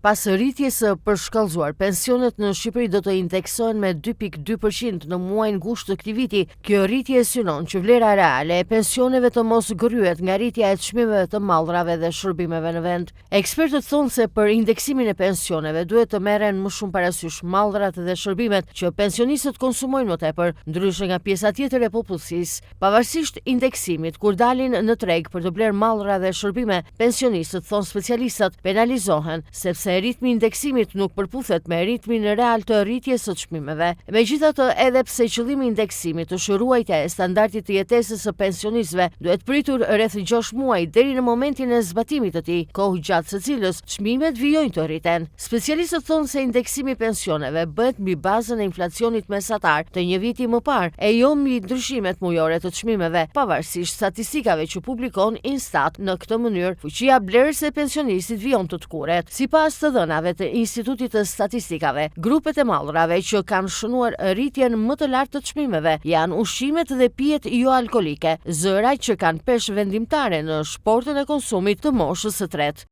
Pas rritjes së përshkallëzuar, pensionet në Shqipëri do të indeksohen me 2.2% në muajin gusht të këtij viti. Kjo rritje synon që vlera reale e pensioneve të mos gryhet nga rritja e çmimeve të mallrave dhe shërbimeve në vend. Ekspertët thonë se për indeksimin e pensioneve duhet të merren më shumë parasysh mallrat dhe shërbimet që pensionistët konsumojnë më tepër, ndryshe nga pjesa tjetër e popullsisë. Pavarësisht indeksimit, kur dalin në treg për të bler mallra dhe shërbime, pensionistët, thonë specialistët, penalizohen sepse ritmi i indeksimit nuk përputhet me ritmin real të rritjes së çmimeve. Megjithatë, edhe pse qëllimi i indeksimit është ruajtja e standardit të jetesës së pensionistëve, duhet pritur rreth 6 muaj deri në momentin e zbatimit të tij, kohë gjatë së cilës çmimet vijojnë të rriten. Specialistët thonë se indeksimi i pensioneve bëhet mbi bazën e inflacionit mesatar të një viti më parë, e jo mbi ndryshimet mujore të çmimeve, pavarësisht statistikave që publikon Instat. Në këtë mënyrë, fuqia blerëse e pensionistit vijon të tkuret. Sipas të dhënave të Institutit të Statistikave, grupet e mallrave që kanë shënuar rritjen më të lartë të çmimeve janë ushqimet dhe pijet jo alkolike, zërat që kanë peshë vendimtare në shportën e konsumit të moshës së tretë.